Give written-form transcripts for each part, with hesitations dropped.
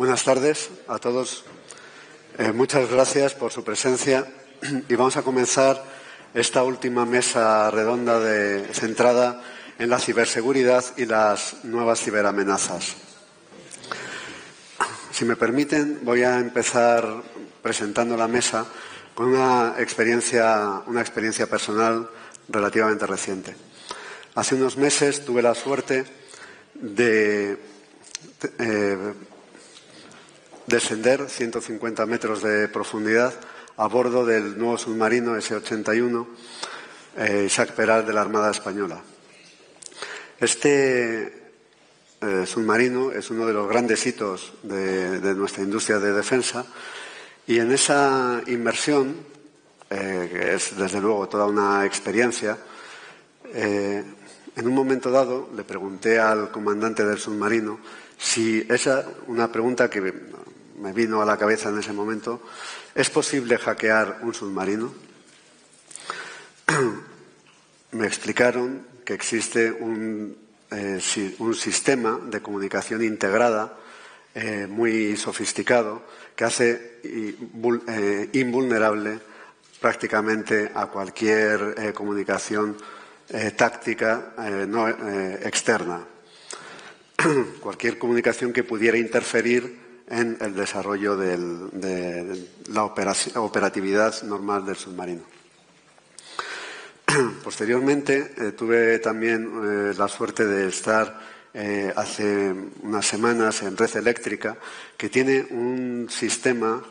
Buenas tardes a todos. Muchas gracias por su presencia y vamos a comenzar esta última mesa redonda centrada en la ciberseguridad y las nuevas ciberamenazas. Si me permiten, voy a empezar presentando la mesa con una experiencia personal relativamente reciente. Hace unos meses tuve la suerte de descender 150 metros de profundidad a bordo del nuevo submarino S-81 Isaac Peral de la Armada Española. Este submarino es uno de los grandes hitos de nuestra industria de defensa y en esa inmersión, que es desde luego toda una experiencia, en un momento dado le pregunté al comandante del submarino si una pregunta que me vino a la cabeza en ese momento: ¿es posible hackear un submarino? Me explicaron que existe un sistema de comunicación integrada muy sofisticado que hace invulnerable prácticamente a cualquier comunicación táctica externa. Cualquier comunicación que pudiera interferir en el desarrollo de la operatividad normal del submarino. Posteriormente, tuve también la suerte de estar hace unas semanas en Red Eléctrica, que tiene un sistema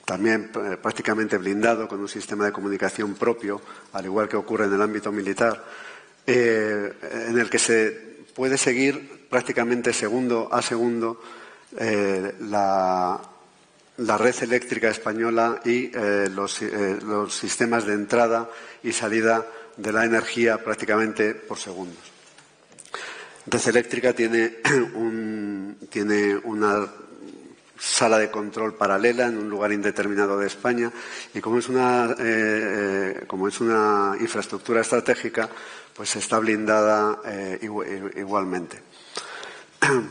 también prácticamente blindado, con un sistema de comunicación propio, al igual que ocurre en el ámbito militar, en el que se puede seguir prácticamente segundo a segundo la red eléctrica española y los sistemas de entrada y salida de la energía prácticamente por segundos. Red Eléctrica tiene una sala de control paralela en un lugar indeterminado de España y como es una infraestructura estratégica, pues está blindada igualmente.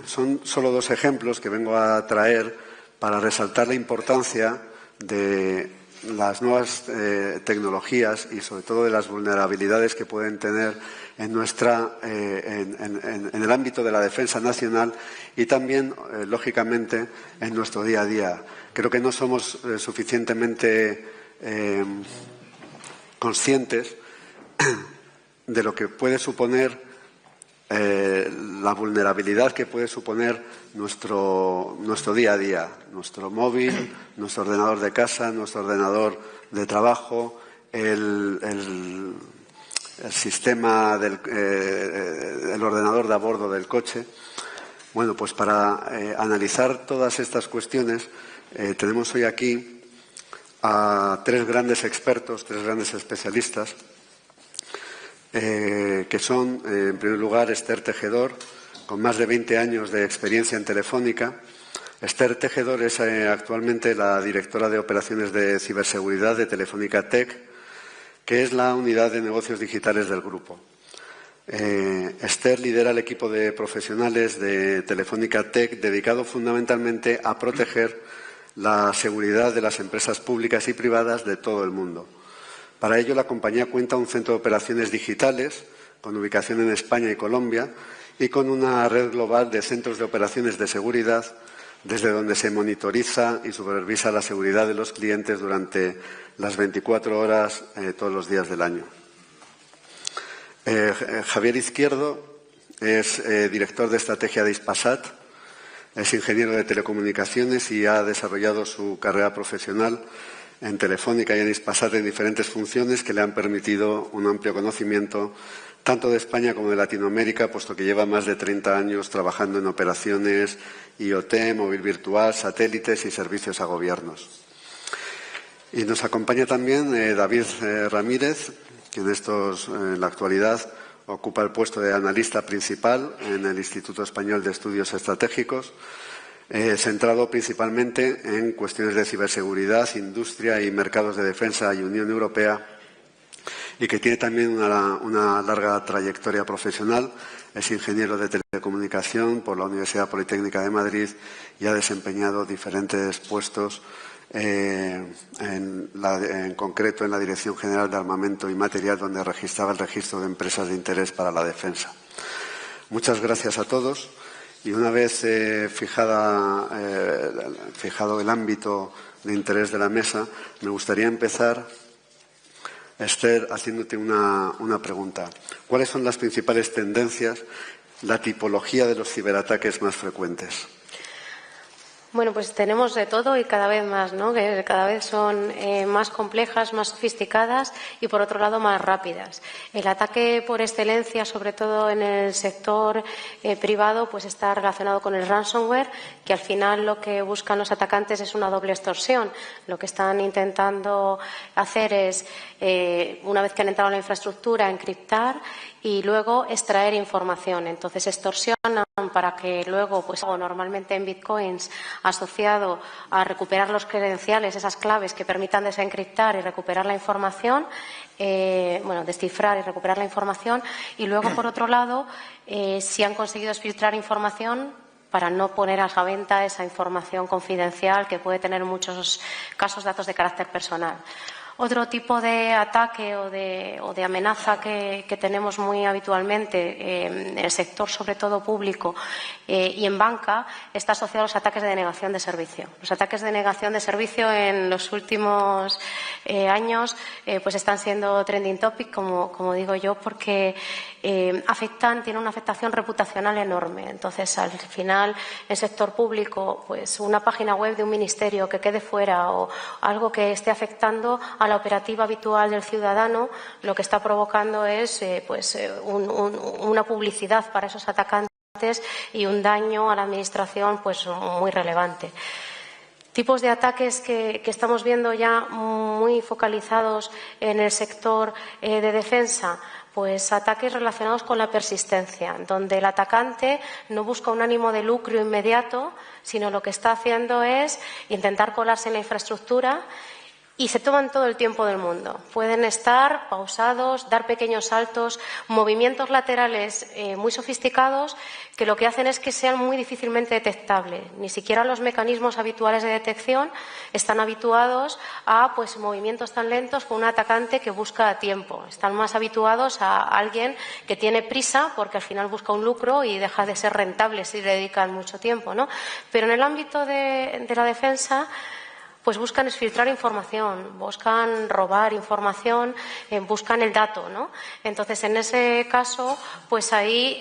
Son solo dos ejemplos que vengo a traer para resaltar la importancia de las nuevas tecnologías y sobre todo de las vulnerabilidades que pueden tener en el ámbito de la defensa nacional y también, lógicamente, en nuestro día a día. Creo que no somos suficientemente conscientes de lo que puede suponer la vulnerabilidad que puede suponer nuestro día a día, nuestro móvil, nuestro ordenador de casa, nuestro ordenador de trabajo, el sistema el ordenador de a bordo del coche. Bueno, pues para analizar todas estas cuestiones tenemos hoy aquí a tres grandes expertos, tres grandes especialistas, que son, en primer lugar, Esther Tejedor, con más de 20 años de experiencia en Telefónica. Esther Tejedor es actualmente la directora de operaciones de ciberseguridad de Telefónica Tech, que es la unidad de negocios digitales del grupo. Esther lidera el equipo de profesionales de Telefónica Tech dedicado fundamentalmente a proteger la seguridad de las empresas públicas y privadas de todo el mundo. Para ello, la compañía cuenta un centro de operaciones digitales con ubicación en España y Colombia y con una red global de centros de operaciones de seguridad desde donde se monitoriza y supervisa la seguridad de los clientes durante las 24 horas todos los días del año. Javier Izquierdo es director de estrategia de Hispasat, es ingeniero de telecomunicaciones y ha desarrollado su carrera profesional en Telefónica y en Hispasat en diferentes funciones que le han permitido un amplio conocimiento tanto de España como de Latinoamérica, puesto que lleva más de 30 años trabajando en operaciones IoT, móvil virtual, satélites y servicios a gobiernos. Y nos acompaña también David Ramírez, que en la actualidad ocupa el puesto de analista principal en el Instituto Español de Estudios Estratégicos, centrado principalmente en cuestiones de ciberseguridad, industria y mercados de defensa y Unión Europea, y que tiene también una larga trayectoria profesional. Es ingeniero de telecomunicación por la Universidad Politécnica de Madrid y ha desempeñado diferentes puestos, en concreto en la Dirección General de Armamento y Material, donde registraba el registro de empresas de interés para la defensa. Muchas gracias a todos. Y una vez fijado el ámbito de interés de la mesa, me gustaría empezar, Esther, haciéndote una pregunta. ¿Cuáles son las principales tendencias, la tipología de los ciberataques más frecuentes? Bueno, pues tenemos de todo y cada vez más, ¿no? Que cada vez son más complejas, más sofisticadas y, por otro lado, más rápidas. El ataque por excelencia, sobre todo en el sector privado, pues está relacionado con el ransomware, que al final lo que buscan los atacantes es una doble extorsión. Lo que están intentando hacer es, una vez que han entrado en la infraestructura, encriptar y luego extraer información. Entonces extorsionan para que luego, pues normalmente en bitcoins, asociado a recuperar los credenciales, esas claves que permitan desencriptar y recuperar la información, descifrar y recuperar la información. Y luego, por otro lado, si han conseguido filtrar información para no poner a la venta esa información confidencial que puede tener en muchos casos datos de carácter personal. Otro tipo de ataque o de amenaza que tenemos muy habitualmente en el sector, sobre todo público, y en banca, está asociado a los ataques de denegación de servicio. Los ataques de denegación de servicio en los últimos años pues están siendo trending topic, como digo yo, porque tienen una afectación reputacional enorme. Entonces, al final, el sector público, pues una página web de un ministerio que quede fuera o algo que esté afectando a la operativa habitual del ciudadano, lo que está provocando es una publicidad para esos atacantes y un daño a la administración pues muy relevante. Tipos de ataques que estamos viendo ya muy focalizados en el sector de defensa. Pues ataques relacionados con la persistencia, donde el atacante no busca un ánimo de lucro inmediato, sino lo que está haciendo es intentar colarse en la infraestructura y se toman todo el tiempo del mundo. Pueden estar pausados, dar pequeños saltos, movimientos laterales muy sofisticados que lo que hacen es que sean muy difícilmente detectables. Ni siquiera los mecanismos habituales de detección están habituados a movimientos tan lentos con un atacante que busca a tiempo. Están más habituados a alguien que tiene prisa porque al final busca un lucro y deja de ser rentable si le dedican mucho tiempo, ¿no? Pero en el ámbito de la defensa, pues buscan exfiltrar información, buscan robar información, buscan el dato, ¿no? Entonces, en ese caso, pues ahí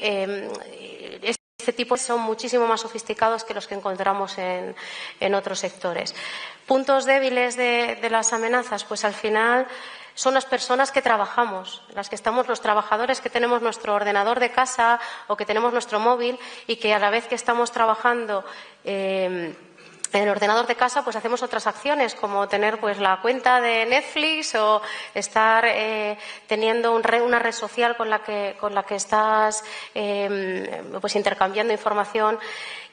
este tipo son muchísimo más sofisticados que los que encontramos en otros sectores. Puntos débiles de las amenazas, pues al final son las personas que trabajamos, las que estamos, los trabajadores que tenemos nuestro ordenador de casa o que tenemos nuestro móvil y que a la vez que estamos trabajando en el ordenador de casa, pues hacemos otras acciones, como tener pues la cuenta de Netflix o estar teniendo una red social con la que estás pues intercambiando información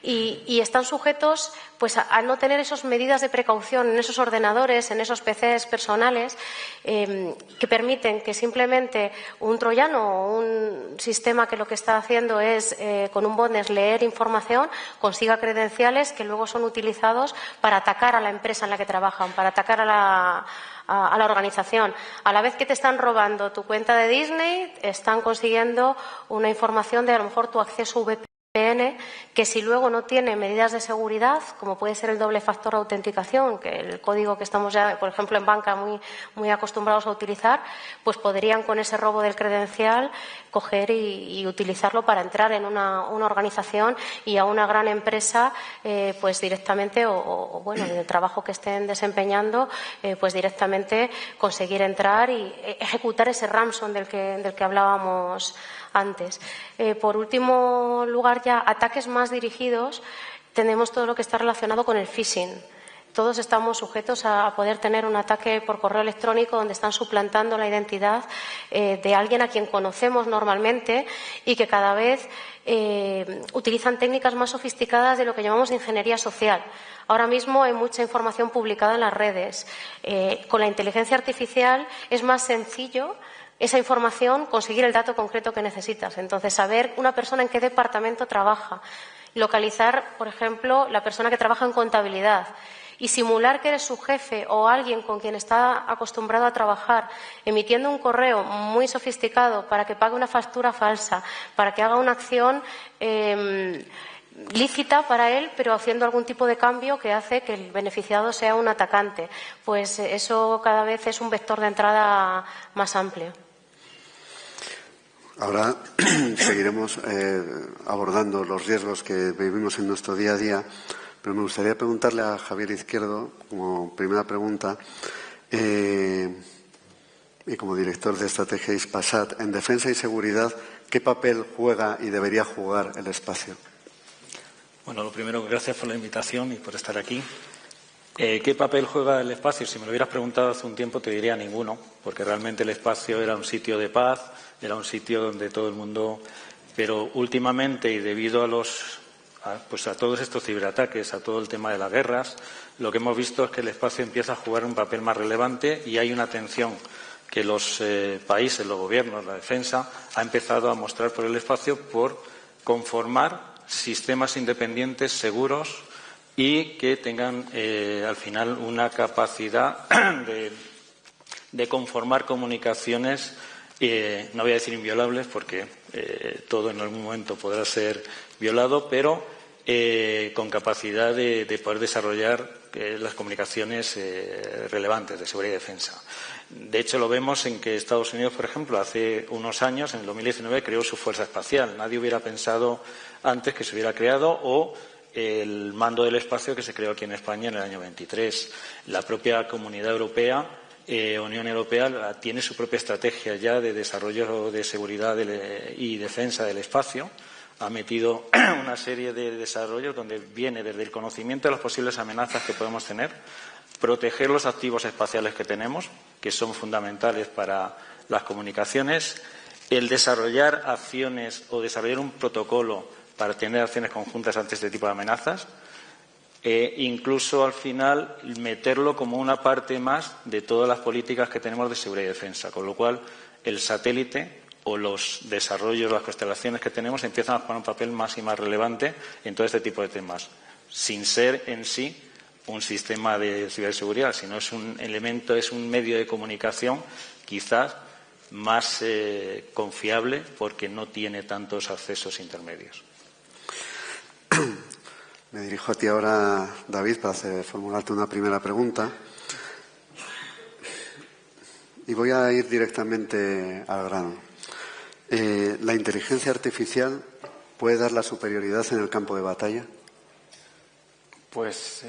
y están sujetos pues a no tener esas medidas de precaución en esos ordenadores, en esos PCs personales que permiten que simplemente un troyano o un sistema que lo que está haciendo es con un botnet leer información, consiga credenciales que luego son utilizados para atacar a la empresa en la que trabajan, para atacar a la organización. A la vez que te están robando tu cuenta de Disney, están consiguiendo una información de a lo mejor tu acceso VPN, que si luego no tiene medidas de seguridad, como puede ser el doble factor de autenticación, que el código que estamos ya, por ejemplo, en banca muy acostumbrados a utilizar, pues podrían con ese robo del credencial coger y utilizarlo para entrar en una organización y a una gran empresa pues directamente o en el trabajo que estén desempeñando pues directamente conseguir entrar y ejecutar ese ransom del que hablábamos antes. Por último lugar, ya ataques más dirigidos, tenemos todo lo que está relacionado con el phishing. Todos estamos sujetos a poder tener un ataque por correo electrónico donde están suplantando la identidad de alguien a quien conocemos normalmente y que cada vez utilizan técnicas más sofisticadas de lo que llamamos ingeniería social. Ahora mismo hay mucha información publicada en las redes. Con la inteligencia artificial es más sencillo esa información, conseguir el dato concreto que necesitas. Entonces, saber una persona en qué departamento trabaja, localizar, por ejemplo, la persona que trabaja en contabilidad y simular que eres su jefe o alguien con quien está acostumbrado a trabajar, emitiendo un correo muy sofisticado para que pague una factura falsa, para que haga una acción lícita para él, pero haciendo algún tipo de cambio que hace que el beneficiado sea un atacante. Pues eso cada vez es un vector de entrada más amplio. Ahora seguiremos abordando los riesgos que vivimos en nuestro día a día, pero me gustaría preguntarle a Javier Izquierdo, como primera pregunta, y como director de estrategia Hispasat, en defensa y seguridad, ¿qué papel juega y debería jugar el espacio? Bueno, lo primero, gracias por la invitación y por estar aquí. ¿Qué papel juega el espacio? Si me lo hubieras preguntado hace un tiempo te diría ninguno, porque realmente el espacio era un sitio de paz, era un sitio donde todo el mundo... Pero últimamente, y debido a todos estos ciberataques, a todo el tema de las guerras, lo que hemos visto es que el espacio empieza a jugar un papel más relevante y hay una atención que los países, los gobiernos, la defensa, ha empezado a mostrar por el espacio por conformar sistemas independientes seguros y que tengan al final una capacidad de conformar comunicaciones, no voy a decir inviolables porque todo en algún momento podrá ser violado, pero con capacidad de poder desarrollar las comunicaciones relevantes de seguridad y defensa. De hecho, lo vemos en que Estados Unidos, por ejemplo, hace unos años, en el 2019, creó su Fuerza Espacial. Nadie hubiera pensado antes que se hubiera creado, o el mando del espacio que se creó aquí en España en el año 23. La propia Comunidad Europea, Unión Europea, tiene su propia estrategia ya de desarrollo de seguridad y defensa del espacio. Ha metido una serie de desarrollos donde viene desde el conocimiento de las posibles amenazas que podemos tener, proteger los activos espaciales que tenemos, que son fundamentales para las comunicaciones, el desarrollar acciones o desarrollar un protocolo para tener acciones conjuntas ante este tipo de amenazas, incluso al final meterlo como una parte más de todas las políticas que tenemos de seguridad y defensa, con lo cual el satélite o los desarrollos, las constelaciones que tenemos empiezan a jugar un papel más y más relevante en todo este tipo de temas, sin ser en sí un sistema de ciberseguridad, sino es un elemento, es un medio de comunicación quizás más confiable porque no tiene tantos accesos intermedios. Me dirijo a ti ahora, David, para formularte una primera pregunta. Y voy a ir directamente al grano. ¿La inteligencia artificial puede dar la superioridad en el campo de batalla? Pues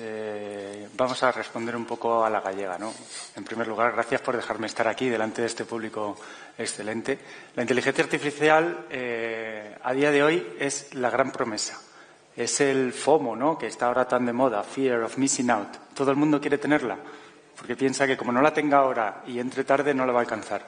vamos a responder un poco a la gallega, ¿no? En primer lugar, gracias por dejarme estar aquí delante de este público excelente. La inteligencia artificial a día de hoy es la gran promesa. Es el FOMO, ¿no?, que está ahora tan de moda, Fear of Missing Out. Todo el mundo quiere tenerla porque piensa que como no la tenga ahora y entre tarde no la va a alcanzar.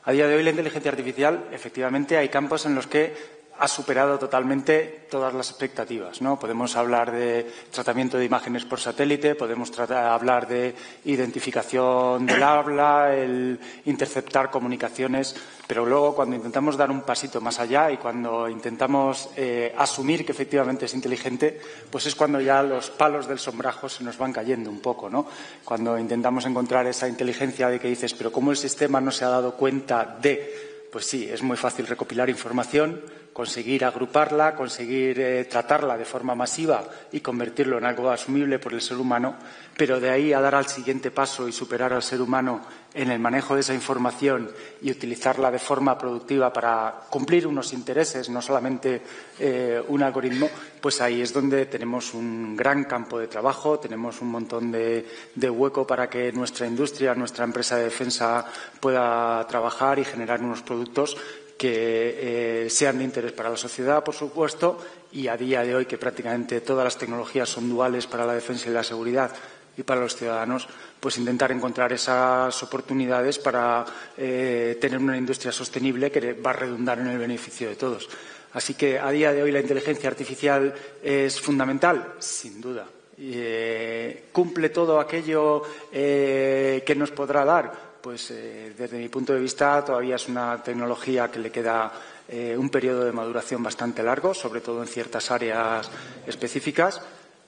A día de hoy la inteligencia artificial, efectivamente, hay campos en los que ha superado totalmente todas las expectativas, ¿no? Podemos hablar de tratamiento de imágenes por satélite, podemos hablar de identificación del habla, el interceptar comunicaciones, pero luego cuando intentamos dar un pasito más allá y cuando intentamos asumir que efectivamente es inteligente, pues es cuando ya los palos del sombrajo se nos van cayendo un poco, ¿no? Cuando intentamos encontrar esa inteligencia de que dices, pero ¿cómo el sistema no se ha dado cuenta de...? Pues sí, es muy fácil recopilar información, conseguir agruparla, conseguir tratarla de forma masiva y convertirlo en algo asumible por el ser humano, pero de ahí a dar al siguiente paso y superar al ser humano en el manejo de esa información y utilizarla de forma productiva para cumplir unos intereses, no solamente un algoritmo, pues ahí es donde tenemos un gran campo de trabajo, tenemos un montón de hueco para que nuestra industria, nuestra empresa de defensa pueda trabajar y generar unos productos que sean de interés para la sociedad, por supuesto, y a día de hoy que prácticamente todas las tecnologías son duales para la defensa y la seguridad y para los ciudadanos, pues intentar encontrar esas oportunidades para tener una industria sostenible que va a redundar en el beneficio de todos. Así que a día de hoy la inteligencia artificial es fundamental, sin duda. ¿Cumple todo aquello que nos podrá dar? pues desde mi punto de vista todavía es una tecnología que le queda un periodo de maduración bastante largo, sobre todo en ciertas áreas específicas.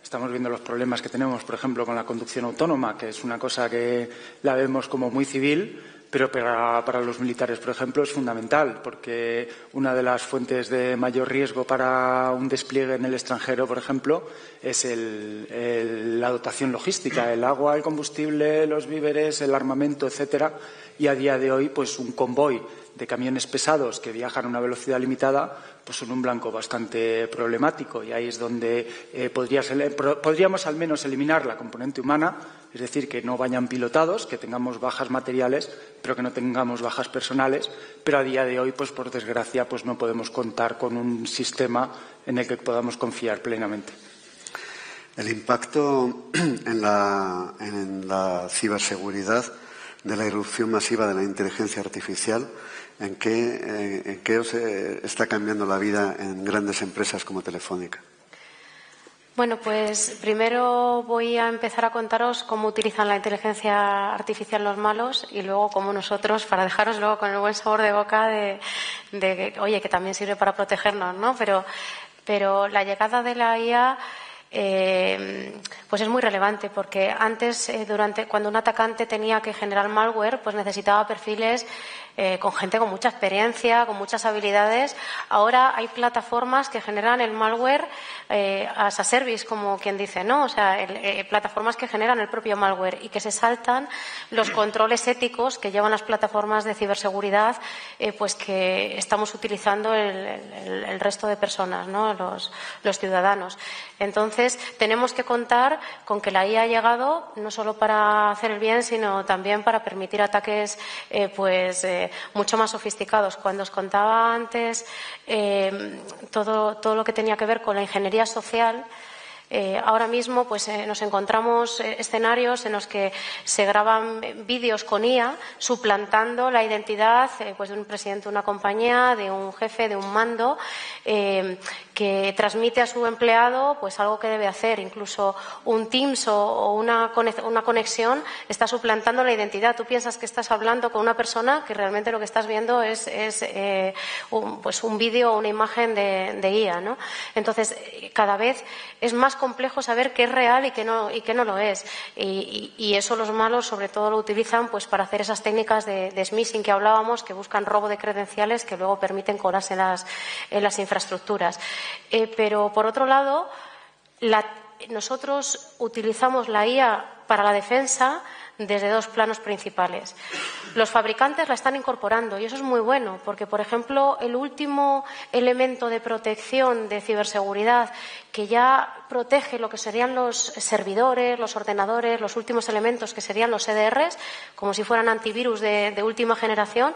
Estamos viendo los problemas que tenemos, por ejemplo, con la conducción autónoma, que es una cosa que la vemos como muy civil, pero para los militares, por ejemplo, es fundamental, porque una de las fuentes de mayor riesgo para un despliegue en el extranjero, por ejemplo, es la dotación logística, el agua, el combustible, los víveres, el armamento, etcétera. Y a día de hoy, pues un convoy de camiones pesados que viajan a una velocidad limitada, pues son un blanco bastante problemático. Y ahí es donde podríamos al menos eliminar la componente humana, es decir, que no vayan pilotados, que tengamos bajas materiales, pero que no tengamos bajas personales. Pero a día de hoy, pues por desgracia, pues no podemos contar con un sistema en el que podamos confiar plenamente. El impacto en la ciberseguridad de la irrupción masiva de la inteligencia artificial, ¿en qué os está cambiando la vida en grandes empresas como Telefónica? Bueno, pues primero voy a empezar a contaros cómo utilizan la inteligencia artificial los malos y luego cómo nosotros, para dejaros luego con el buen sabor de boca de oye, que también sirve para protegernos, ¿no? Pero la llegada de la IA pues es muy relevante, porque antes, cuando un atacante tenía que generar malware, pues necesitaba perfiles con gente con mucha experiencia, con muchas habilidades. Ahora hay plataformas que generan el malware as a service, como quien dice, ¿no? O sea, plataformas que generan el propio malware y que se saltan los controles éticos que llevan las plataformas de ciberseguridad, pues que estamos utilizando el resto de personas, ¿no? Los ciudadanos. Entonces, tenemos que contar con que la IA ha llegado no solo para hacer el bien, sino también para permitir ataques, mucho más sofisticados. Cuando os contaba antes todo lo que tenía que ver con la ingeniería social, ahora mismo pues nos encontramos escenarios en los que se graban vídeos con IA suplantando la identidad pues de un presidente de una compañía, de un jefe, de un mando, que transmite a su empleado pues algo que debe hacer. Incluso un Teams o una conexión está suplantando la identidad. Tú piensas que estás hablando con una persona que realmente lo que estás viendo es un vídeo o una imagen de IA, ¿no? Entonces, cada vez es más complejo saber qué es real y qué no lo es. Y eso los malos sobre todo lo utilizan pues para hacer esas técnicas de smishing que hablábamos, que buscan robo de credenciales que luego permiten colarse en las infraestructuras. Pero por otro lado, nosotros utilizamos la IA para la defensa desde dos planos principales. Los fabricantes la están incorporando y eso es muy bueno, porque, por ejemplo, el último elemento de protección de ciberseguridad que ya protege lo que serían los servidores, los ordenadores, los últimos elementos que serían los EDRs, como si fueran antivirus de última generación,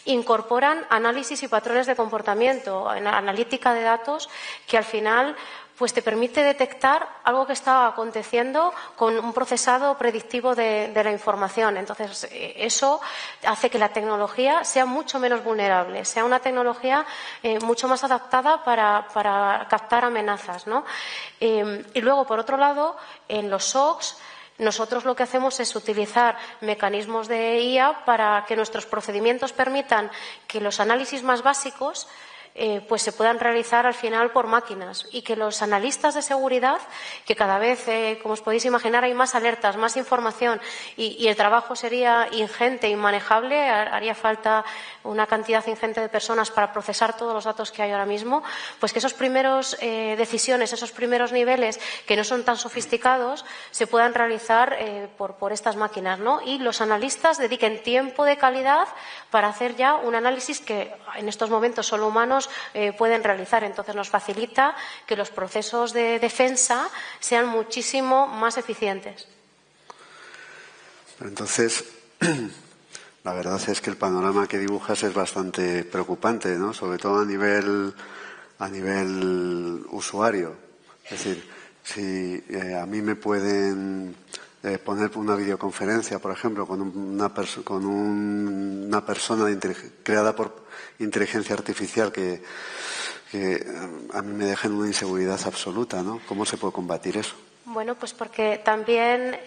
incorporan análisis y patrones de comportamiento, analítica de datos que al final pues te permite detectar algo que está aconteciendo con un procesado predictivo de la información. Entonces, eso hace que la tecnología sea mucho menos vulnerable, sea una tecnología mucho más adaptada para captar amenazas, ¿no? Y luego, por otro lado, en los SOCs, nosotros lo que hacemos es utilizar mecanismos de IA para que nuestros procedimientos permitan que los análisis más básicos pues se puedan realizar al final por máquinas y que los analistas de seguridad, que cada vez, como os podéis imaginar, hay más alertas, más información y el trabajo sería ingente, inmanejable, haría falta una cantidad ingente de personas para procesar todos los datos que hay ahora mismo, pues que esos primeros decisiones, esos primeros niveles que no son tan sofisticados se puedan realizar por estas máquinas, ¿no? Y los analistas dediquen tiempo de calidad para hacer ya un análisis que en estos momentos solo humanos pueden realizar. Entonces nos facilita que los procesos de defensa sean muchísimo más eficientes. Entonces, la verdad es que el panorama que dibujas es bastante preocupante, ¿no? Sobre todo a nivel usuario. Es decir, si a mí me pueden poner una videoconferencia, por ejemplo, con una persona creada por inteligencia artificial que a mí me deja en una inseguridad absoluta, ¿no? ¿Cómo se puede combatir eso? Bueno, pues porque también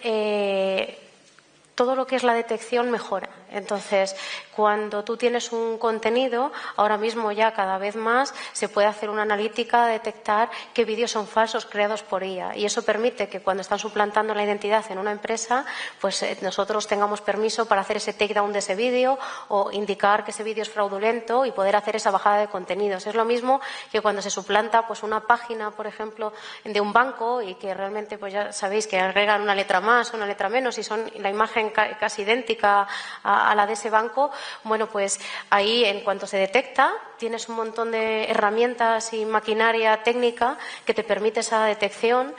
todo lo que es la detección mejora. Entonces, cuando tú tienes un contenido, ahora mismo ya cada vez más se puede hacer una analítica, detectar qué vídeos son falsos creados por IA. Y eso permite que cuando están suplantando la identidad en una empresa, pues nosotros tengamos permiso para hacer ese takedown de ese vídeo o indicar que ese vídeo es fraudulento y poder hacer esa bajada de contenidos. Es lo mismo que cuando se suplanta pues una página, por ejemplo, de un banco y que realmente pues ya sabéis que agregan una letra más o una letra menos y son la imagen casi idéntica a la de ese banco, bueno, pues ahí en cuanto se detecta tienes un montón de herramientas y maquinaria técnica que te permite esa detección.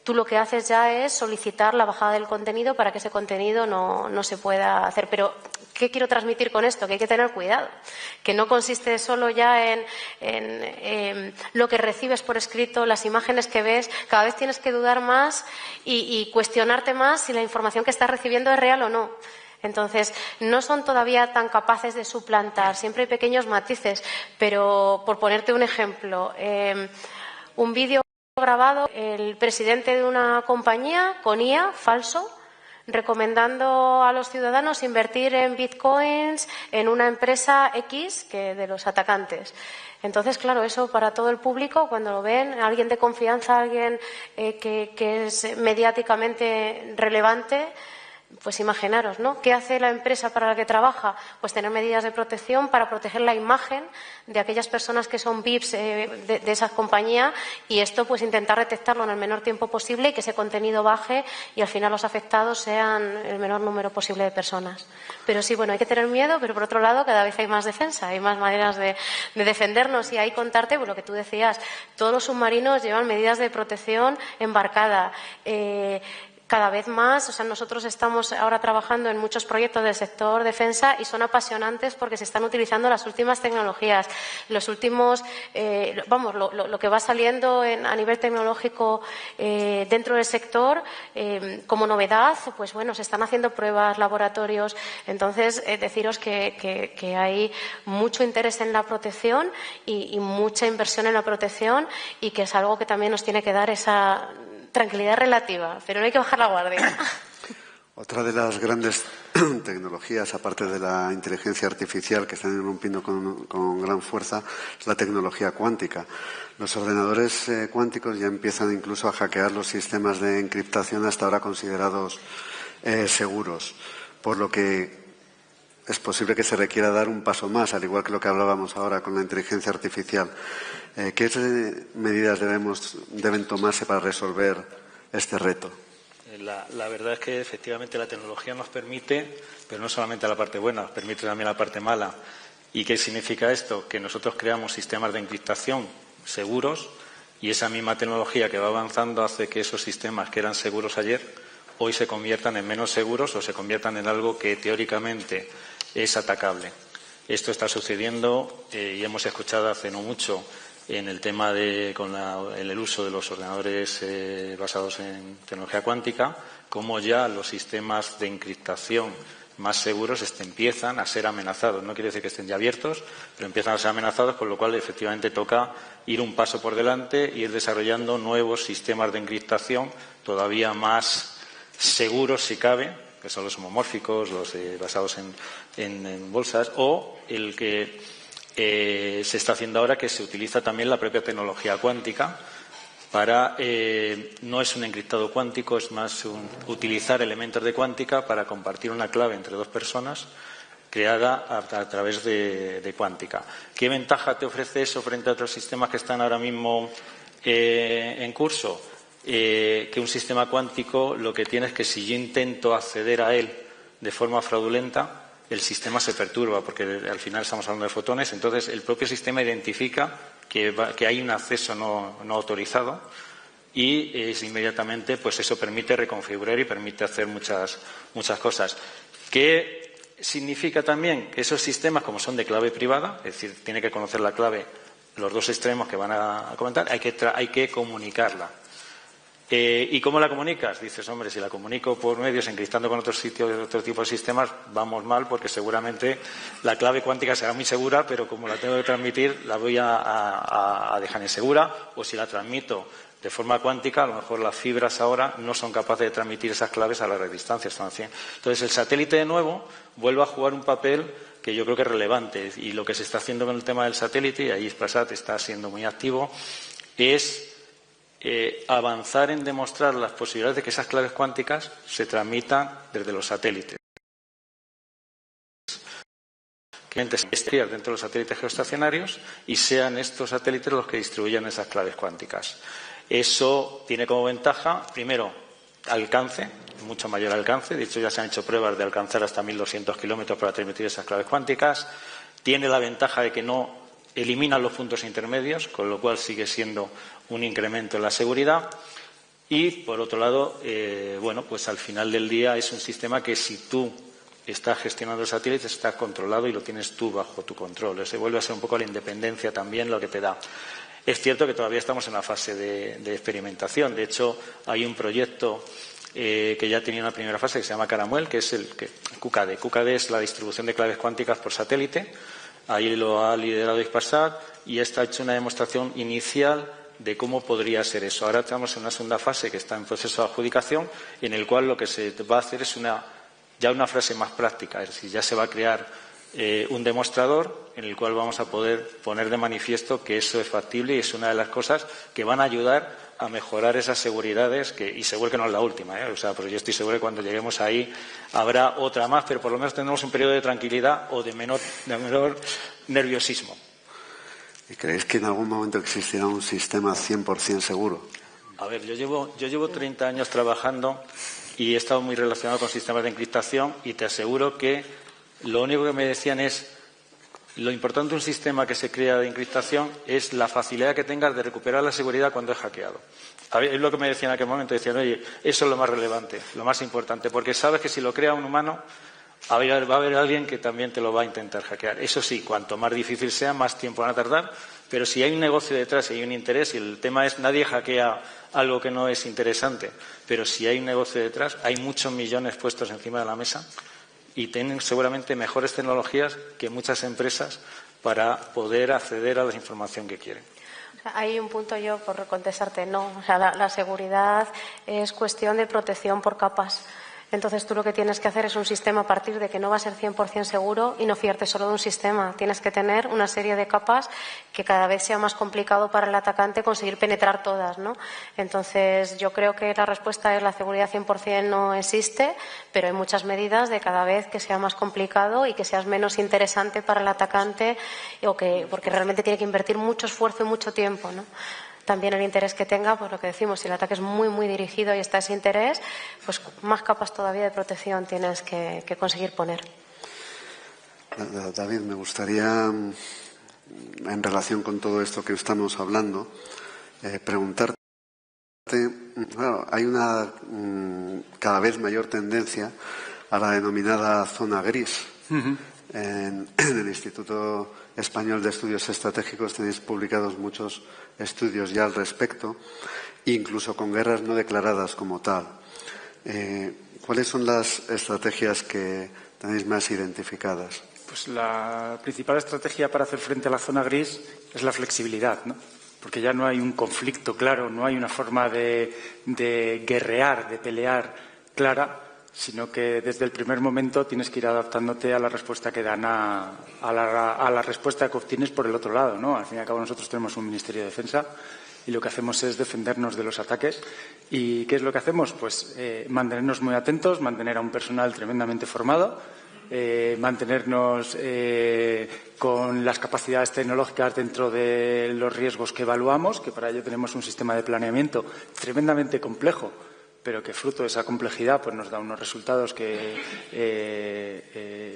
Tú lo que haces ya es solicitar la bajada del contenido para que ese contenido no se pueda hacer. Pero, ¿qué quiero transmitir con esto? Que hay que tener cuidado. Que no consiste solo ya en lo que recibes por escrito, las imágenes que ves. Cada vez tienes que dudar más y cuestionarte más si la información que estás recibiendo es real o no. Entonces, no son todavía tan capaces de suplantar. Siempre hay pequeños matices. Pero, por ponerte un ejemplo, un vídeo grabado el presidente de una compañía con IA falso, recomendando a los ciudadanos invertir en bitcoins en una empresa X que de los atacantes. Entonces, claro, eso para todo el público, cuando lo ven, alguien de confianza, alguien que es mediáticamente relevante, pues imaginaros, ¿no? ¿Qué hace la empresa para la que trabaja? Pues tener medidas de protección para proteger la imagen de aquellas personas que son VIPs de esa compañía y esto pues intentar detectarlo en el menor tiempo posible y que ese contenido baje y al final los afectados sean el menor número posible de personas. Pero sí, bueno, hay que tener miedo, pero por otro lado cada vez hay más defensa, hay más maneras de defendernos y ahí contarte pues, lo que tú decías. Todos los submarinos llevan medidas de protección embarcada. Cada vez más, o sea, nosotros estamos ahora trabajando en muchos proyectos del sector defensa y son apasionantes porque se están utilizando las últimas tecnologías, los últimos, lo que va saliendo a nivel tecnológico dentro del sector como novedad, pues bueno, se están haciendo pruebas, laboratorios. Entonces, deciros que hay mucho interés en la protección y mucha inversión en la protección y que es algo que también nos tiene que dar esa tranquilidad relativa, pero no hay que bajar la guardia. Otra de las grandes tecnologías, aparte de la inteligencia artificial que están irrumpiendo con gran fuerza, es la tecnología cuántica. Los ordenadores cuánticos ya empiezan incluso a hackear los sistemas de encriptación hasta ahora considerados seguros, por lo que es posible que se requiera dar un paso más, al igual que lo que hablábamos ahora con la inteligencia artificial. ¿Qué medidas deben tomarse para resolver este reto? La verdad es que efectivamente la tecnología nos permite, pero no solamente la parte buena, nos permite también la parte mala. ¿Y qué significa esto? Que nosotros creamos sistemas de encriptación seguros y esa misma tecnología que va avanzando hace que esos sistemas que eran seguros ayer hoy se conviertan en menos seguros o se conviertan en algo que teóricamente es atacable. Esto está sucediendo y hemos escuchado hace no mucho en el tema en el uso de los ordenadores basados en tecnología cuántica, como ya los sistemas de encriptación más seguros empiezan a ser amenazados. No quiere decir que estén ya abiertos, pero empiezan a ser amenazados, con lo cual efectivamente toca ir un paso por delante e ir desarrollando nuevos sistemas de encriptación todavía más seguros, si cabe, que son los homomórficos, los basados en bolsas, o el que se está haciendo ahora, que se utiliza también la propia tecnología cuántica para, no es un encriptado cuántico, es más utilizar elementos de cuántica para compartir una clave entre dos personas creada a través de cuántica. ¿Qué ventaja te ofrece eso frente a otros sistemas que están ahora mismo en curso? Que un sistema cuántico lo que tiene es que si yo intento acceder a él de forma fraudulenta, el sistema se perturba, porque al final estamos hablando de fotones, entonces el propio sistema identifica que hay un acceso no autorizado y inmediatamente pues eso permite reconfigurar y permite hacer muchas cosas. ¿Qué significa también? Que esos sistemas, como son de clave privada, es decir, tiene que conocer la clave los dos extremos que van a comentar, hay que comunicarla. ¿Y cómo la comunicas? Dices, hombre, si la comunico por medios encriptando con otros sitios, otro tipo de sistemas, vamos mal, porque seguramente la clave cuántica será muy segura, pero como la tengo que transmitir, la voy a dejar insegura, o si la transmito de forma cuántica, a lo mejor las fibras ahora no son capaces de transmitir esas claves a largas distancias. Entonces, el satélite, de nuevo, vuelve a jugar un papel que yo creo que es relevante. Y lo que se está haciendo con el tema del satélite, y ahí Hispasat está siendo muy activo, es avanzar en demostrar las posibilidades de que esas claves cuánticas se transmitan desde los satélites. Que dentro de los satélites geoestacionarios y sean estos satélites los que distribuyan esas claves cuánticas. Eso tiene como ventaja, primero, alcance, mucho mayor alcance. De hecho, ya se han hecho pruebas de alcanzar hasta 1.200 kilómetros para transmitir esas claves cuánticas. Tiene la ventaja de que no elimina los puntos intermedios, con lo cual sigue siendo un incremento en la seguridad. Y, por otro lado, bueno, pues al final del día es un sistema que, si tú estás gestionando el satélite, está controlado y lo tienes tú bajo tu control. Se vuelve a ser un poco la independencia también lo que te da. Es cierto que todavía estamos en la fase de experimentación. De hecho, hay un proyecto que ya tenía una primera fase que se llama Caramuel, que es el QKD. QKD es la distribución de claves cuánticas por satélite. Ahí lo ha liderado Hispasat y está hecho una demostración inicial de cómo podría ser eso. Ahora estamos en una segunda fase que está en proceso de adjudicación, en el cual lo que se va a hacer es ya una frase más práctica, es decir, ya se va a crear un demostrador en el cual vamos a poder poner de manifiesto que eso es factible y es una de las cosas que van a ayudar a mejorar esas seguridades, y seguro que no es la última, pero yo estoy seguro que cuando lleguemos ahí habrá otra más, pero por lo menos tendremos un periodo de tranquilidad o de menor nerviosismo. ¿Y creéis que en algún momento existirá un sistema 100% seguro? A ver, yo llevo 30 años trabajando y he estado muy relacionado con sistemas de encriptación y te aseguro que lo único que me decían es: lo importante de un sistema que se crea de encriptación es la facilidad que tengas de recuperar la seguridad cuando es hackeado. Es lo que me decían en aquel momento. Decían, oye, eso es lo más relevante, lo más importante, porque sabes que si lo crea un humano va a haber alguien que también te lo va a intentar hackear. Eso sí, cuanto más difícil sea, más tiempo van a tardar, pero si hay un negocio detrás, si hay un interés, y el tema es, nadie hackea algo que no es interesante, pero si hay un negocio detrás, hay muchos millones puestos encima de la mesa y tienen seguramente mejores tecnologías que muchas empresas para poder acceder a la información que quieren. Hay un punto, yo por contestarte, no. O sea, la seguridad es cuestión de protección por capas. Entonces, tú lo que tienes que hacer es un sistema a partir de que no va a ser 100% seguro y no fiarte solo de un sistema. Tienes que tener una serie de capas que cada vez sea más complicado para el atacante conseguir penetrar todas, ¿no? Entonces, yo creo que la respuesta es: la seguridad 100% no existe, pero hay muchas medidas de cada vez que sea más complicado y que sea menos interesante para el atacante, porque realmente tiene que invertir mucho esfuerzo y mucho tiempo, ¿no? También el interés que tenga, pues lo que decimos, si el ataque es muy, muy dirigido y está ese interés, pues más capas todavía de protección tienes que conseguir poner. David, me gustaría, en relación con todo esto que estamos hablando, preguntarte, claro, hay una cada vez mayor tendencia a la denominada zona gris. En el Instituto Español de Estudios Estratégicos tenéis publicados muchos estudios ya al respecto, incluso con guerras no declaradas como tal. ¿Cuáles son las estrategias que tenéis más identificadas? Pues la principal estrategia para hacer frente a la zona gris es la flexibilidad, ¿no? Porque ya no hay un conflicto claro, no hay una forma de guerrear, de pelear clara, sino que desde el primer momento tienes que ir adaptándote a la respuesta que dan a la respuesta que obtienes por el otro lado, ¿no? Al fin y al cabo, nosotros tenemos un Ministerio de Defensa y lo que hacemos es defendernos de los ataques. ¿Y qué es lo que hacemos? Pues mantenernos muy atentos, mantener a un personal tremendamente formado, mantenernos con las capacidades tecnológicas dentro de los riesgos que evaluamos, que para ello tenemos un sistema de planeamiento tremendamente complejo, pero que fruto de esa complejidad pues nos da unos resultados que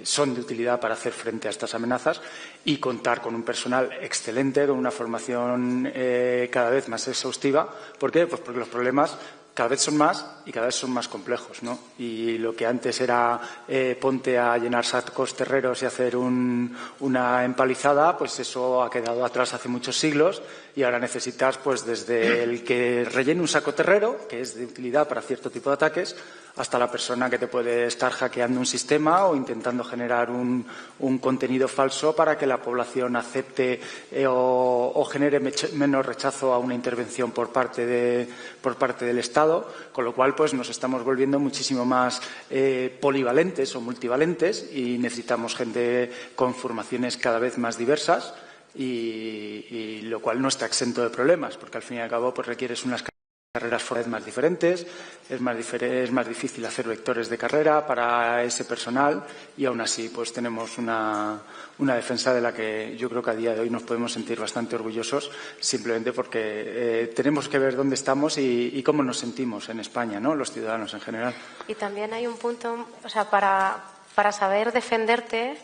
son de utilidad para hacer frente a estas amenazas, y contar con un personal excelente, con una formación cada vez más exhaustiva. ¿Por qué? Pues porque los problemas cada vez son más y cada vez son más complejos, ¿no? Y lo que antes era ponte a llenar sacos terreros y hacer una empalizada, pues eso ha quedado atrás hace muchos siglos y ahora necesitas, pues desde el que rellene un saco terrero, que es de utilidad para cierto tipo de ataques, hasta la persona que te puede estar hackeando un sistema o intentando generar un contenido falso para que la población acepte o genere menos rechazo a una intervención por parte del Estado, con lo cual pues nos estamos volviendo muchísimo más polivalentes o multivalentes y necesitamos gente con formaciones cada vez más diversas y lo cual no está exento de problemas, porque al fin y al cabo pues requieres unas carreras más diferentes, es más difícil hacer vectores de carrera para ese personal y aún así pues tenemos una defensa de la que yo creo que a día de hoy nos podemos sentir bastante orgullosos, simplemente porque tenemos que ver dónde estamos y cómo nos sentimos en España, ¿no? Los ciudadanos en general. Y también hay un punto, o sea, para saber defenderte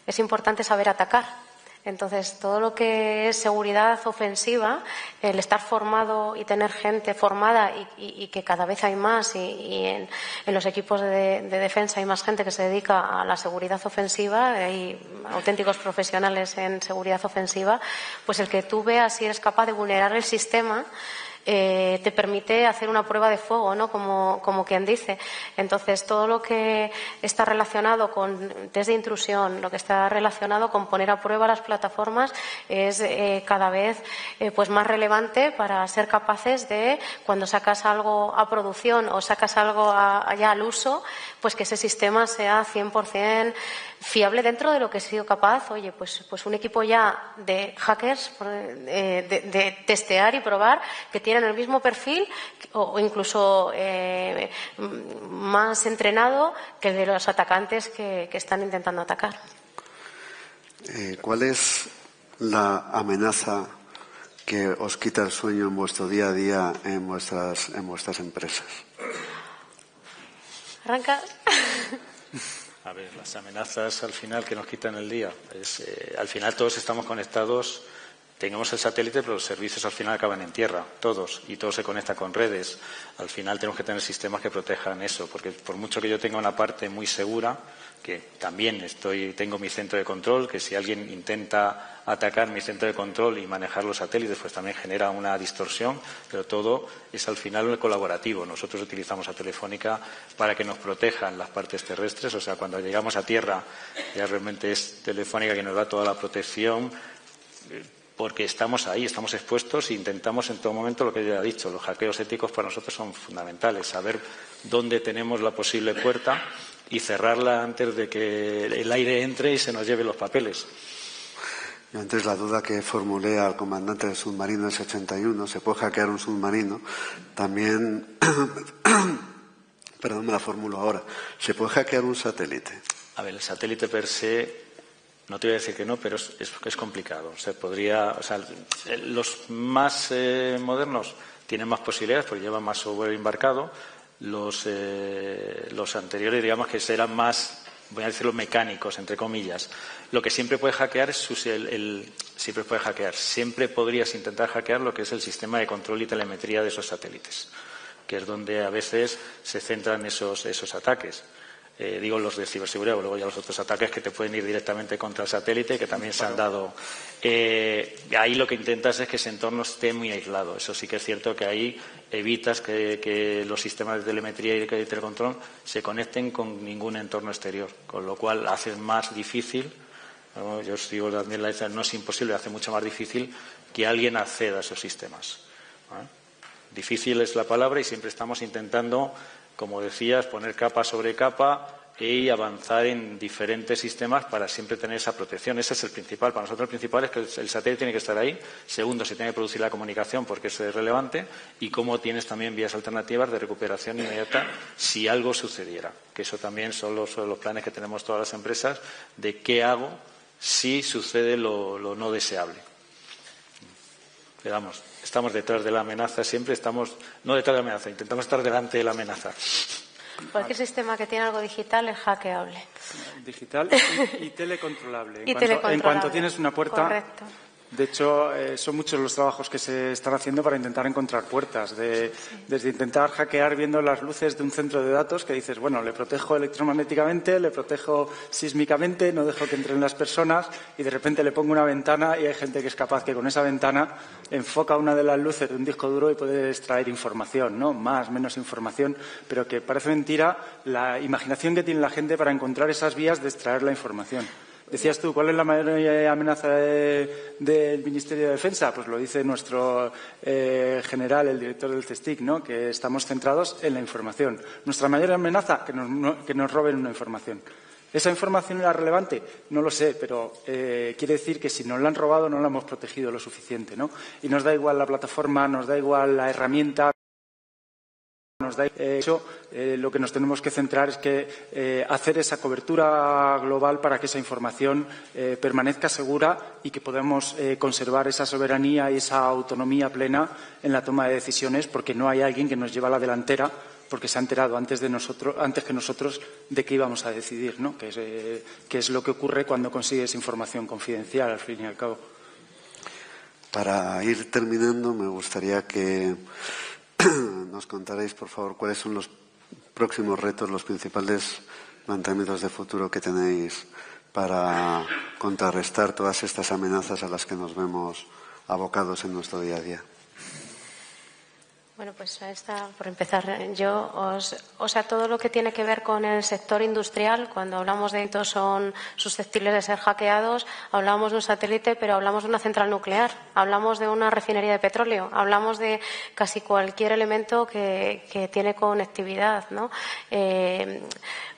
es importante saber atacar. Entonces, todo lo que es seguridad ofensiva, el estar formado y tener gente formada y que cada vez hay más y en los equipos de defensa hay más gente que se dedica a la seguridad ofensiva, hay auténticos profesionales en seguridad ofensiva, pues el que tú veas si eres capaz de vulnerar el sistema te permite hacer una prueba de fuego, ¿no? Como quien dice. Entonces, todo lo que está relacionado con test de intrusión, lo que está relacionado con poner a prueba las plataformas es cada vez pues más relevante para ser capaces de, cuando sacas algo a producción o sacas algo ya al uso, pues que ese sistema sea 100% fiable dentro de lo que he sido capaz. Oye, pues un equipo ya de hackers de testear y probar que tienen el mismo perfil o incluso más entrenado que el de los atacantes que están intentando atacar. ¿Cuál es la amenaza que os quita el sueño en vuestro día a día en vuestras empresas? ¿Arranca? A ver, las amenazas al final que nos quitan el día. Al final todos estamos conectados, tengamos el satélite, pero los servicios al final acaban en tierra, todos, y todo se conecta con redes. Al final tenemos que tener sistemas que protejan eso, porque por mucho que yo tenga una parte muy segura, que también tengo mi centro de control, que si alguien intenta atacar mi centro de control y manejar los satélites, pues también genera una distorsión, pero todo es al final colaborativo. Nosotros utilizamos a Telefónica para que nos protejan las partes terrestres, o sea, cuando llegamos a tierra ya realmente es Telefónica que nos da toda la protección, porque estamos ahí, estamos expuestos e intentamos en todo momento, lo que ya he dicho, los hackeos éticos para nosotros son fundamentales, saber dónde tenemos la posible puerta y cerrarla antes de que el aire entre y se nos lleve los papeles. Yo antes la duda que formulé al comandante del submarino S-81, ¿se puede hackear un submarino? También, perdón, me la formulo ahora, ¿se puede hackear un satélite? A ver, el satélite per se, no te voy a decir que no, pero es complicado. Los más modernos tienen más posibilidades porque llevan más software embarcado. Los anteriores, digamos que serán más, voy a decirlo, mecánicos, entre comillas. Lo que siempre puede hackear siempre podrías intentar hackear lo que es el sistema de control y telemetría de esos satélites, que es donde a veces se centran esos ataques. Digo los de ciberseguridad, luego ya los otros ataques que te pueden ir directamente contra el satélite, que también se han dado. Ahí lo que intentas es que ese entorno esté muy aislado. Eso sí que es cierto que ahí evitas que los sistemas de telemetría y de telecontrol se conecten con ningún entorno exterior, con lo cual hace más difícil, ¿no? Yo os digo también, no es imposible, hace mucho más difícil que alguien acceda a esos sistemas, ¿no? Difícil es la palabra y siempre estamos intentando, como decías, poner capa sobre capa y avanzar en diferentes sistemas para siempre tener esa protección. Ese es el principal. Para nosotros el principal es que el satélite tiene que estar ahí. Segundo, se tiene que producir la comunicación porque eso es relevante. Y cómo tienes también vías alternativas de recuperación inmediata si algo sucediera. Que eso también son los planes que tenemos todas las empresas de qué hago si sucede lo no deseable. Pero vamos, estamos detrás de la amenaza siempre, no detrás de la amenaza, intentamos estar delante de la amenaza. Cualquier sistema que tiene algo digital es hackeable. Digital y telecontrolable. telecontrolable. En cuanto tienes una puerta, correcto, De hecho, son muchos los trabajos que se están haciendo para intentar encontrar puertas. Desde intentar hackear viendo las luces de un centro de datos que dices, bueno, le protejo electromagnéticamente, le protejo sísmicamente, no dejo que entren las personas y de repente le pongo una ventana y hay gente que es capaz que con esa ventana enfoca una de las luces de un disco duro y puede extraer información, ¿no? Más, menos información, pero que parece mentira la imaginación que tiene la gente para encontrar esas vías de extraer la información. Decías tú, ¿cuál es la mayor amenaza del Ministerio de Defensa? Pues lo dice nuestro general, el director del CSTIC, ¿no? Que estamos centrados en la información. Nuestra mayor amenaza, que nos roben una información. ¿Esa información era relevante? No lo sé, pero quiere decir que si nos la han robado no la hemos protegido lo suficiente, ¿no? Y nos da igual la plataforma, nos da igual la herramienta. Lo que nos tenemos que centrar es que hacer esa cobertura global para que esa información permanezca segura y que podamos conservar esa soberanía y esa autonomía plena en la toma de decisiones, porque no hay alguien que nos lleve a la delantera porque se ha enterado antes que nosotros de qué íbamos a decidir, ¿no? Que es lo que ocurre cuando consigues información confidencial, al fin y al cabo. Para ir terminando, me gustaría que nos contaréis, por favor, cuáles son los próximos retos, los principales planteamientos de futuro que tenéis para contrarrestar todas estas amenazas a las que nos vemos abocados en nuestro día a día. Bueno, pues por empezar, todo lo que tiene que ver con el sector industrial, cuando hablamos de delitos son susceptibles de ser hackeados, hablamos de un satélite, pero hablamos de una central nuclear, hablamos de una refinería de petróleo, hablamos de casi cualquier elemento que tiene conectividad, ¿no?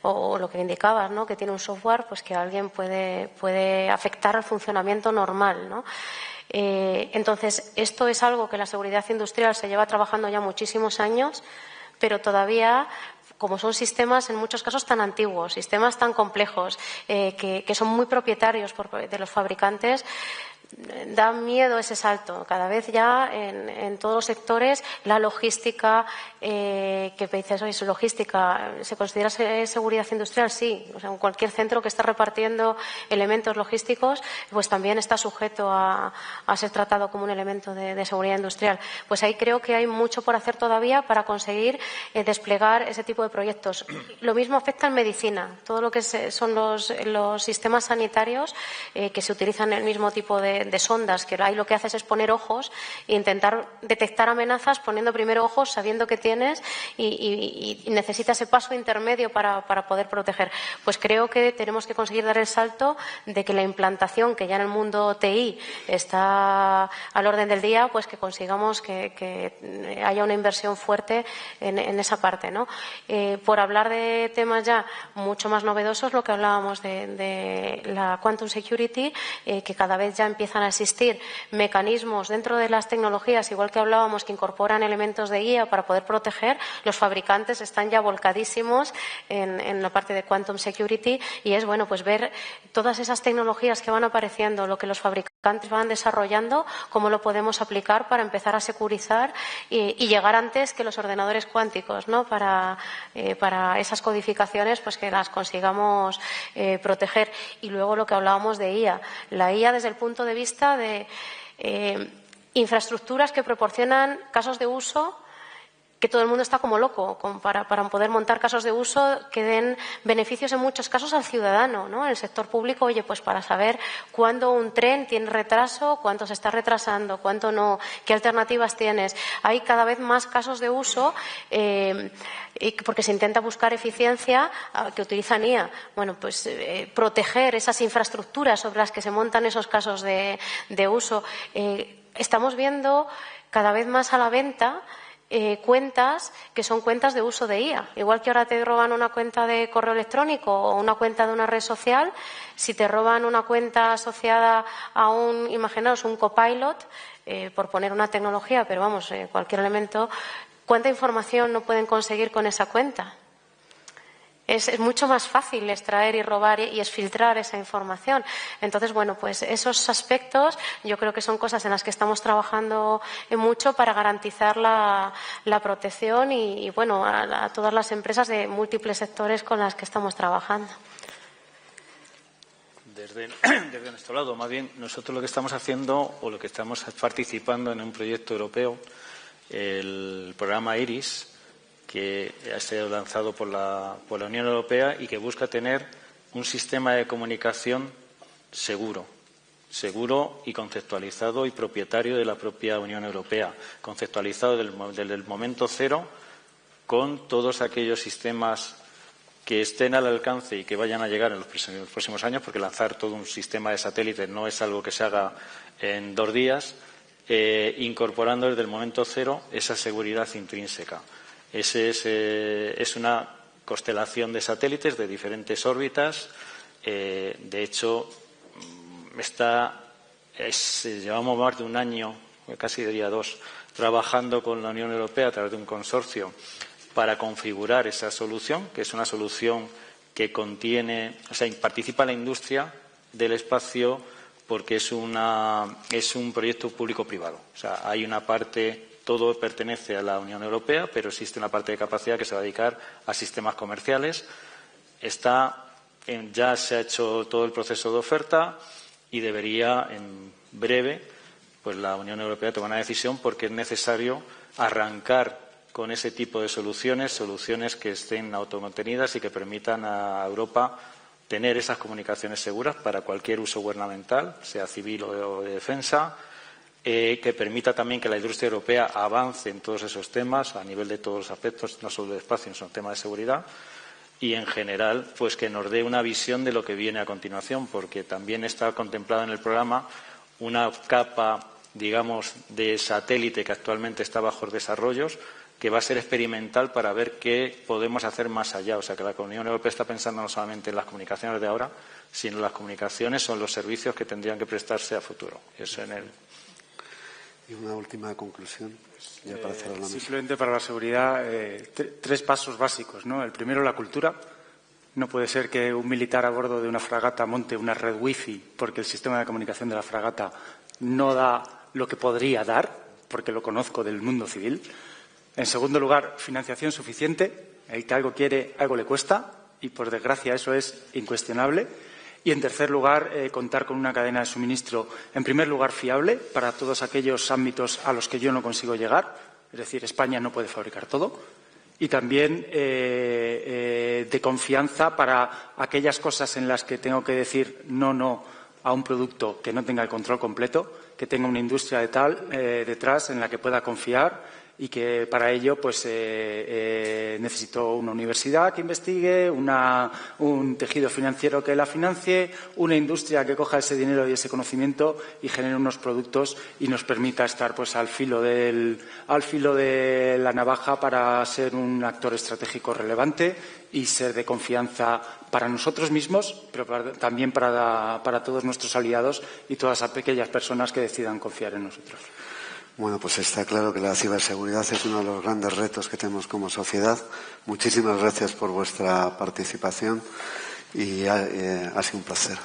O lo que indicabas, ¿no? Que tiene un software, pues que alguien puede afectar al funcionamiento normal, ¿no? Entonces, esto es algo que la seguridad industrial se lleva trabajando ya muchísimos años, pero todavía, como son sistemas en muchos casos tan antiguos, sistemas tan complejos, que son muy propietarios de los fabricantes, da miedo ese salto. Cada vez ya en todos los sectores la logística, que dices, oye, ¿es logística? ¿Se considera seguridad industrial? Sí. O sea, en cualquier centro que esté repartiendo elementos logísticos, pues también está sujeto a ser tratado como un elemento de seguridad industrial. Pues ahí creo que hay mucho por hacer todavía para conseguir desplegar ese tipo de proyectos. Lo mismo afecta en medicina. Todo lo que son los sistemas sanitarios que se utilizan el mismo tipo de sondas, que ahí lo que haces es poner ojos e intentar detectar amenazas poniendo primero ojos, sabiendo que tienes y necesitas ese paso intermedio para poder proteger. Pues creo que tenemos que conseguir dar el salto de que la implantación, que ya en el mundo TI está al orden del día, pues que consigamos que haya una inversión fuerte en esa parte, ¿no? Por hablar de temas ya mucho más novedosos, lo que hablábamos de la Quantum Security, que cada vez ya empiezan a existir mecanismos dentro de las tecnologías, igual que hablábamos, que incorporan elementos de guía para poder proteger. Los fabricantes están ya volcadísimos en la parte de Quantum Security y es bueno pues ver todas esas tecnologías que van apareciendo, lo que los fabricantes van desarrollando, cómo lo podemos aplicar para empezar a securizar y llegar antes que los ordenadores cuánticos, ¿no? Para esas codificaciones, pues que las consigamos proteger. Y luego lo que hablábamos de IA. La IA desde el punto de vista de infraestructuras que proporcionan casos de uso, que todo el mundo está como loco para poder montar casos de uso que den beneficios en muchos casos al ciudadano, ¿no? El sector público, oye, pues para saber cuándo un tren tiene retraso, cuánto se está retrasando, cuánto no, qué alternativas tienes. Hay cada vez más casos de uso porque se intenta buscar eficiencia que utilizan IA. Bueno, pues proteger esas infraestructuras sobre las que se montan esos casos de uso. Estamos viendo cada vez más a la venta cuentas que son cuentas de uso de IA. Igual que ahora te roban una cuenta de correo electrónico o una cuenta de una red social, si te roban una cuenta asociada a imaginaos, un copilot, por poner una tecnología, pero vamos, cualquier elemento, ¿cuánta información no pueden conseguir con esa cuenta? Es mucho más fácil extraer y robar y exfiltrar esa información. Entonces, bueno, pues esos aspectos yo creo que son cosas en las que estamos trabajando mucho para garantizar la protección y bueno, a todas las empresas de múltiples sectores con las que estamos trabajando. desde nuestro lado, más bien, nosotros lo que estamos haciendo o lo que estamos participando en un proyecto europeo, el programa IRIS, que ha sido lanzado por la Unión Europea y que busca tener un sistema de comunicación seguro y conceptualizado y propietario de la propia Unión Europea, conceptualizado desde el momento cero, con todos aquellos sistemas que estén al alcance y que vayan a llegar en los próximos años, porque lanzar todo un sistema de satélites no es algo que se haga en 2 días, incorporando desde el momento cero esa seguridad intrínseca. Es una constelación de satélites de diferentes órbitas. De hecho, llevamos más de un año, casi diría 2, trabajando con la Unión Europea a través de un consorcio para configurar esa solución, que es una solución que contiene, participa la industria del espacio porque es un proyecto público-privado. O sea, hay una parte, todo pertenece a la Unión Europea, pero existe una parte de capacidad que se va a dedicar a sistemas comerciales. Ya se ha hecho todo el proceso de oferta y debería, en breve, pues la Unión Europea tomar una decisión porque es necesario arrancar con ese tipo de soluciones que estén autocontenidas y que permitan a Europa tener esas comunicaciones seguras para cualquier uso gubernamental, sea civil o de defensa, que permita también que la industria europea avance en todos esos temas a nivel de todos los aspectos, no solo de espacio, sino temas de seguridad, y en general pues que nos dé una visión de lo que viene a continuación, porque también está contemplado en el programa una capa, digamos, de satélite que actualmente está bajo desarrollos, que va a ser experimental para ver qué podemos hacer más allá. O sea, que la Unión Europea está pensando no solamente en las comunicaciones de ahora, sino en las comunicaciones o en los servicios que tendrían que prestarse a futuro. Eso en el... Y una última conclusión, ya para cerrar la mesa. Simplemente para la seguridad, 3 pasos básicos, ¿no? El primero, la cultura. No puede ser que un militar a bordo de una fragata monte una red wifi porque el sistema de comunicación de la fragata no da lo que podría dar, porque lo conozco del mundo civil. En segundo lugar, financiación suficiente. El que algo quiere, algo le cuesta y, por desgracia, eso es incuestionable. Y, en tercer lugar, contar con una cadena de suministro, en primer lugar, fiable para todos aquellos ámbitos a los que yo no consigo llegar. Es decir, España no puede fabricar todo. Y también de confianza para aquellas cosas en las que tengo que decir no a un producto que no tenga el control completo, que tenga una industria detrás en la que pueda confiar. Y que para ello pues necesito una universidad que investigue, un tejido financiero que la financie, una industria que coja ese dinero y ese conocimiento y genere unos productos y nos permita estar pues al filo de la navaja para ser un actor estratégico relevante y ser de confianza para nosotros mismos, pero también para todos nuestros aliados y todas aquellas personas que decidan confiar en nosotros. Bueno, pues está claro que la ciberseguridad es uno de los grandes retos que tenemos como sociedad. Muchísimas gracias por vuestra participación y ha sido un placer.